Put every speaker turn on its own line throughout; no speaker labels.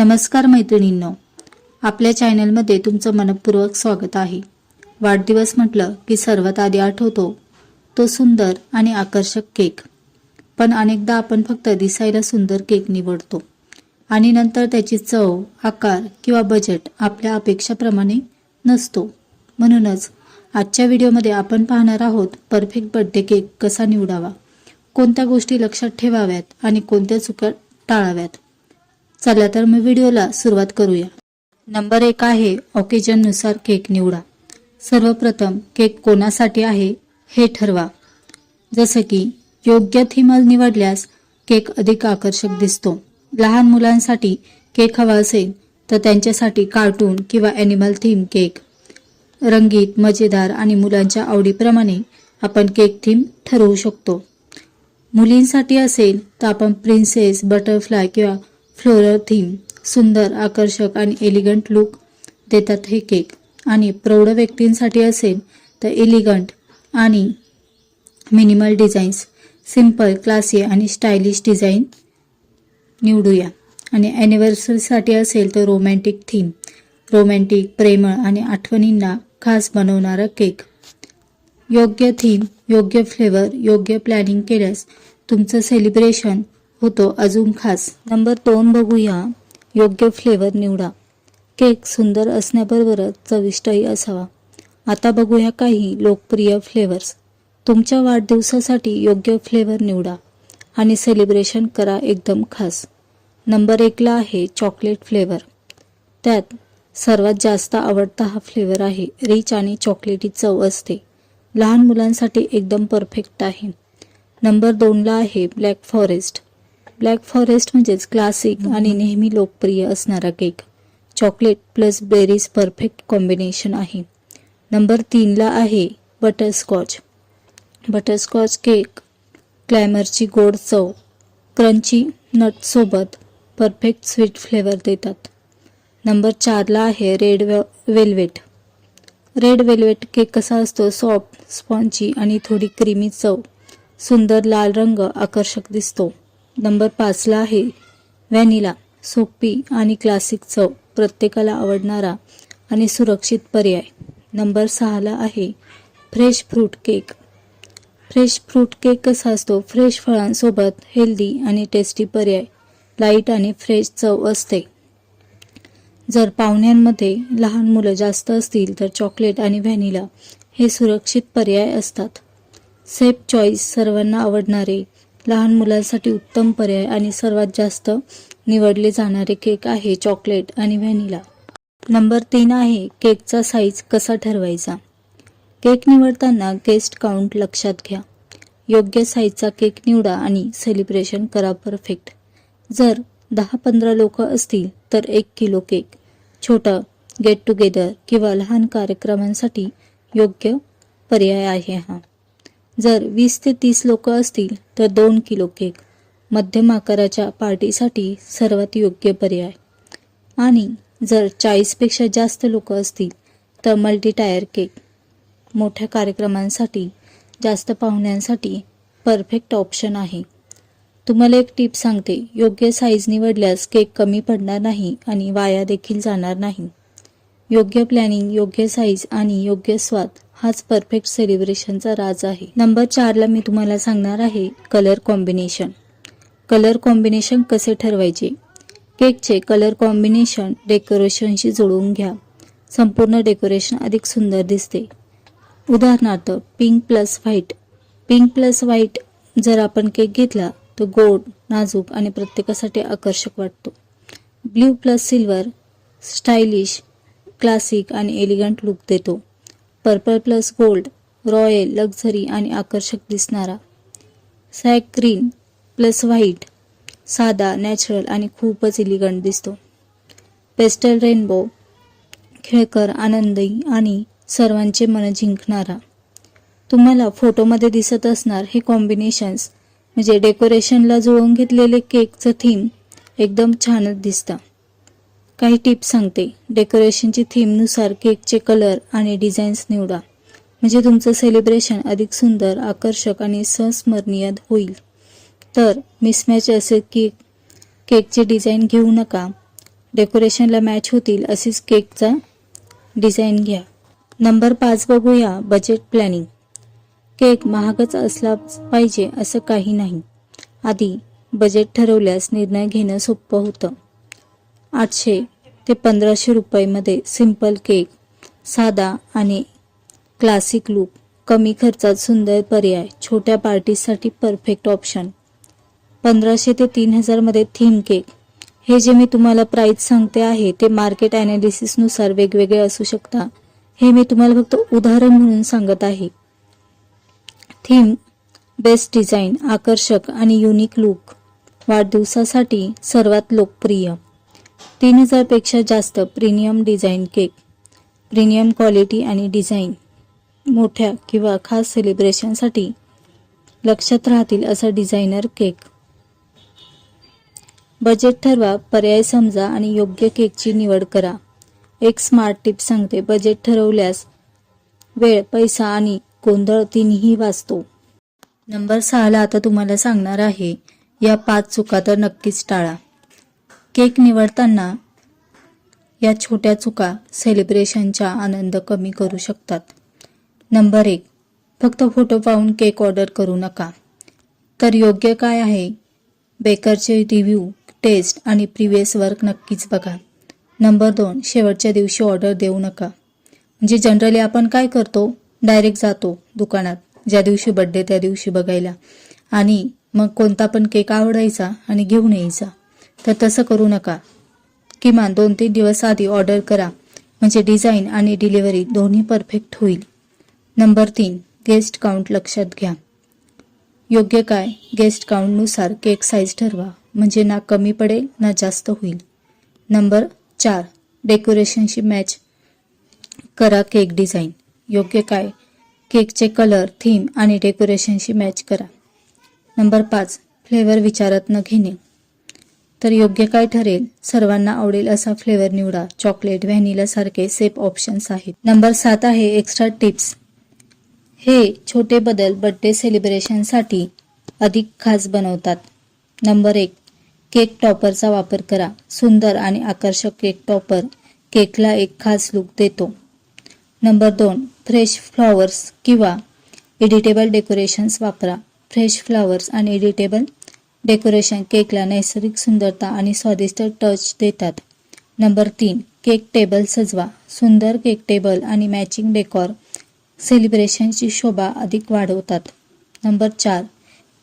नमस्कार मैत्रिणींनो, आपल्या चॅनलमध्ये तुमचं मनपूर्वक स्वागत आहे। वाढदिवस म्हटलं की सर्वात आधी आठवतो तो सुंदर आणि आकर्षक केक। पण अनेकदा आपण फक्त दिसायला सुंदर केक निवडतो आणि नंतर त्याची चव, आकार किंवा बजेट आपल्या अपेक्षाप्रमाणे नसतो। म्हणूनच आजच्या व्हिडिओमध्ये आपण पाहणार आहोत परफेक्ट बर्थडे केक कसा निवडावा, कोणत्या गोष्टी लक्षात ठेवाव्यात आणि कोणत्या चुका टाळाव्यात। चला तर मग व्हिडिओला सुरुवात करूया। नंबर 1 आहे ऑकेजन नुसार केक निवडा। सर्वप्रथम केक कोणासाठी आहे हे ठरवा। जसे की योग्य थीम निवडल्यास केक अधिक आकर्षक दिसतो। लहान मुलांसाठी केक हवा असेल तर त्यांच्यासाठी कार्टून किंवा ॲनिमल थीम केक, रंगीत, मजेदार आणि मुलांच्या आवडीप्रमाणे आपण केक थीम ठरवू शकतो। मुलींसाठी असेल तर आपण प्रिन्सेस, बटरफ्लाय किंवा फ्लोरल थीम, सुंदर, आकर्षक आणि एलिगंट लुक देतात हे केक। आणि प्रौढ व्यक्तींसाठी असेल तर एलिगंट आणि मिनिमल डिझाईन्स, सिंपल, क्लासी आणि स्टायलिश डिझाईन निवडूया। आणि ॲनिव्हर्सरीसाठी असेल तर रोमॅन्टिक थीम, रोमॅन्टिक, प्रेमळ आणि आठवणींना खास बनवणारा केक। योग्य थीम, योग्य फ्लेवर, योग्य प्लॅनिंग केल्यास तुमचं सेलिब्रेशन होतो अजून खास। नंबर 2 बघूया, योग्य फ्लेवर निवडा। केक सुंदर असण्याबरोबरच चविष्टही असावा। आता बघूया काही लोकप्रिय फ्लेवर्स। तुमच्या वाढदिवसासाठी योग्य फ्लेवर निवडा आणि सेलिब्रेशन करा एकदम खास। नंबर 1 ला आहे चॉकलेट फ्लेवर। त्यात सर्वात जास्त आवडता हा फ्लेवर आहे। रिच आणि चॉकलेटी चव असते। लहान मुलांसाठी एकदम परफेक्ट आहे। नंबर 2 ला आहे ब्लॅक फॉरेस्ट। ब्लॅक फॉरेस्ट म्हणजेच क्लासिक आणि नेहमी लोकप्रिय असणारा केक। चॉकलेट प्लस बेरीज परफेक्ट कॉम्बिनेशन आहे। नंबर 3 ला आहे बटरस्कॉच। बटरस्कॉच केक क्लॅमरची गोड चव, क्रंची नटसोबत परफेक्ट स्वीट फ्लेवर देतात। नंबर 4 ला आहे red velvet. Red velvet cake कसा असतो? सॉफ्ट, स्पॉन्जी आणि थोडी क्रीमी चव, सुंदर लाल रंग आकर्षक दिसतो। नंबर 5 ला आहे व्हॅनिला। सोपी आणि क्लासिक चव, प्रत्येकाला आवडणारा आणि सुरक्षित पर्याय। नंबर 6 ला आहे fresh fruit cake. Fresh fruit cake कसा असतो? फ्रेश फळांसोबत हेल्दी आणि टेस्टी पर्याय, लाईट आणि फ्रेश चव असते। जर पाहुण्यांमध्ये लहान मुलं जास्त असतील तर चॉकलेट आणि व्हॅनिला हे सुरक्षित पर्याय असतात। सेफ चॉईस, सर्वांना आवडणारे, लहान मुलांसाठी उत्तम पर्याय आणि सर्वात जास्त निवडले जाणारे केक आहे चॉकलेट आणि व्हॅनिला। नंबर 3 आहे केकचा साईज कसा ठरवायचा। केक निवडताना गेस्ट काउंट लक्षात घ्या। योग्य साईजचा केक निवडा आणि सेलिब्रेशन करा परफेक्ट। जर 10-15 लोक असतील तर 1 किलो केक, छोटा गेट टुगेदर किंवा लहान कार्यक्रमांसाठी योग्य पर्याय आहे हा। जर 20 ते 30 लोक असतील तर 2 किलो केक, मध्यम आकाराच्या पार्टीसाठी सर्वात योग्य पर्याय। आणि जर 40 पेक्षा जास्त लोक असतील तर मल्टी टायर केक, मोठ्या कार्यक्रमांसाठी, जास्त पाहुण्यांसाठी परफेक्ट ऑप्शन आहे। तुम्हाला एक टिप सांगते, योग्य साईज निवडल्यास केक कमी पडणार नाही आणि वाया देखील जाणार नाही। योग्य प्लॅनिंग, योग्य साईज आणि योग्य स्वाद हाच परफेक्ट सेलिब्रेशनचा राज आहे। नंबर 4 ला मी तुम्हाला सांगणार आहे कलर कॉम्बिनेशन। कलर कॉम्बिनेशन कसे ठरवायचे? केकचे कलर कॉम्बिनेशन डेकोरेशनशी जुळवून घ्या। संपूर्ण डेकोरेशन अधिक सुंदर दिसते। उदाहरणार्थ pink plus white. Pink plus white जर आपण केक घेतला तर गोड, नाजूक आणि प्रत्येकासाठी आकर्षक वाटतो। Blue plus silver stylish, classic आणि एलिगंट लुक देतो। Purple plus gold royal, luxury आणि आकर्षक दिसणारा। सॅक ग्रीन प्लस व्हाईट साधा, नॅचरल आणि खूपच एलिगंट दिसतो। पेस्टल रेनबो खेळकर, आनंदी आणि सर्वांचे मन जिंकणारा। तुम्हाला फोटोमध्ये दिसत असणार हे कॉम्बिनेशन्स म्हणजे डेकोरेशनला जुळवून घेतलेले केकचं थीम एकदम छानच दिसतं। काही टिप्स सांगते। डेकोरेशनची थीमनुसार केकचे कलर आणि डिझाईन्स निवडा, म्हणजे तुमचं सेलिब्रेशन अधिक सुंदर, आकर्षक आणि संस्मरणीय होईल। तर मिसमॅच असे केकचे डिझाईन घेऊ नका। डेकोरेशनला मॅच होतील अशीच केकचा डिझाईन घ्या. नंबर 5 बघूया बजेट प्लॅनिंग. केक महागच असला पाहिजे असं काही नाही. आधी बजेट ठरवल्यास निर्णय घेणं सोपं होतं. 800 ते 1500 रुपयामध्ये सिंपल केक, साधा आणि क्लासिक लुक, कमी खर्चात सुंदर पर्याय, छोट्या पार्टीसाठी परफेक्ट ऑप्शन. 1500 ते 3000 मध्ये थीम केक. हे जे मी तुम्हाला प्राइस सांगते आहे ते मार्केट ॲनालिसिस नुसार वेगवेगळे असू शकता. हे मी तुम्हाला फक्त उदाहरण म्हणून सांगत आहे. थीम, बेस्ट डिझाईन, आकर्षक आणि युनिक लुक, वाढदिवसासाठी सर्वात लोकप्रिय. 3000 पेक्षा जास्त premium design cake, premium quality आणि डिझाईन, मोठ्या किंवा खास सेलिब्रेशनसाठी लक्षात राहतील असा डिझायनर केक. बजेट ठरवा, पर्याय समजा आणि योग्य केकची निवड करा. एक स्मार्ट टिप सांगते, बजेट ठरवल्यास वेळ, पैसा आणि गोंधळ तिन्ही वाचतो. नंबर 6 ला आता तुम्हाला सांगणार आहे. या 5 चुका तर नक्कीच टाळा. केक निवडताना या छोट्या चुका सेलिब्रेशनचा आनंद कमी करू शकतात. नंबर 1, फक्त फोटो पाहून केक ऑर्डर करू नका. तर योग्य काय आहे? बेकरचे रिव्ह्यू, टेस्ट आणि प्रिव्हियस वर्क नक्कीच बघा. नंबर 2, शेवटच्या दिवशी ऑर्डर देऊ नका. म्हणजे जनरली आपण काय करतो, डायरेक्ट जातो दुकानात ज्या दिवशी बर्थडे त्या दिवशी बघायला आणि मग कोणता पण केक आवडायचा आणि घेऊन यायचा. तर तसं करू नका. किमान 2-3 दिवस आधी ऑर्डर करा, म्हणजे डिझाईन आणि डिलिव्हरी दोन्ही परफेक्ट होईल. नंबर 3, गेस्ट काउंट लक्षात घ्या. योग्य काय? गेस्ट काउंटनुसार केक साईज ठरवा, म्हणजे ना कमी पडेल ना जास्त होईल. नंबर 4, डेकोरेशनशी मॅच करा केक डिझाईन. योग्य काय? केकचे कलर, थीम आणि डेकोरेशनशी मॅच करा. नंबर 5, फ्लेवर विचारात न घेणे. तर योग्य काय ठरेल? सर्वांना आवडेल असा फ्लेवर निवडा. चॉकलेट, व्हॅनिला सारखे सेफ ऑप्शन्स आहेत. नंबर 7 आहे एक्स्ट्रा टिप्स. हे छोटे बदल बर्थडे सेलिब्रेशनसाठी अधिक खास बनवतात. नंबर 1, केक टॉपरचा वापर करा. सुंदर आणि आकर्षक केक टॉपर केकला एक खास लुक देतो. नंबर 2, फ्रेश फ्लॉवर्स किंवा एडिटेबल डेकोरेशन्स वापरा. फ्रेश फ्लॉवर्स आणि एडिटेबल डेकोरेशन केकला नैसर्गिक सुंदरता आणि स्वादिष्ट टच देतात. नंबर 3, केक टेबल सजवा. सुंदर केक टेबल आणि मॅचिंग डेकॉर सेलिब्रेशनची शोभा अधिक वाढवतात. नंबर 4,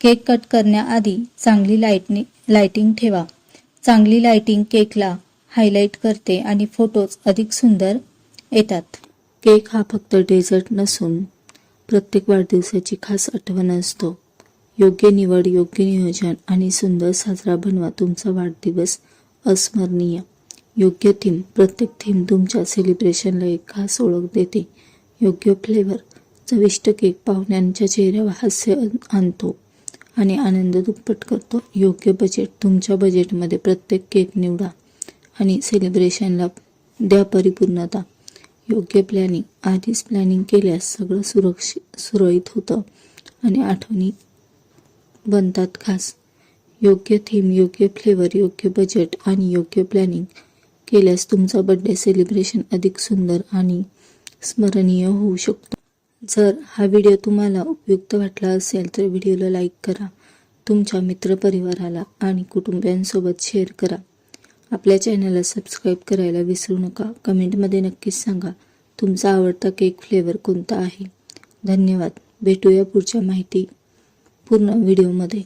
केक कट करण्याआधी चांगली लाइटिंग ठेवा. चांगली लाइटिंग केकला हायलाइट करते आणि फोटोज अधिक सुंदर येतात. केक हा फक्त डेझर्ट नसून प्रत्येक वाढदिवसाची खास आठवण असतो. योग्य निवड, योग्य नियोजन आणि सुंदर साजरा बनवा तुमचा वाढदिवस अस्मरणीय. योग्य थीम, प्रत्येक थीम तुमच्या सेलिब्रेशनला एक खास ओळख देते. योग्य फ्लेवर, चविष्ट केक पाहुण्यांच्या चेहऱ्यावर हास्य आणतो आणि आनंद दुप्पट करतो. योग्य बजेट, तुमच्या बजेटमध्ये प्रत्येक केक निवडा आणि सेलिब्रेशनला द्या परिपूर्णता. योग्य प्लॅनिंग, आधीच प्लॅनिंग केल्यास सगळं सुरळीत होतं आणि आठवणी बनतात खास. योग्य थीम, योग्य फ्लेवर, योग्य बजेट आणि योग्य प्लॅनिंग केल्यास तुमचा बर्थडे सेलिब्रेशन अधिक सुंदर आणि स्मरणीय होऊ शकतो. जर हा व्हिडिओ तुम्हाला उपयुक्त वाटला असेल तर व्हिडिओला लाईक करा. तुमच्या मित्रपरिवाराला आणि कुटुंबियांसोबत शेअर करा. आपल्या चॅनलला सबस्क्राईब करायला विसरू नका. कमेंटमध्ये नक्कीच सांगा तुमचा आवडता केक फ्लेवर कोणता आहे. धन्यवाद. भेटूया पुढच्या माहितीपूर्ण व्हिडिओमध्ये.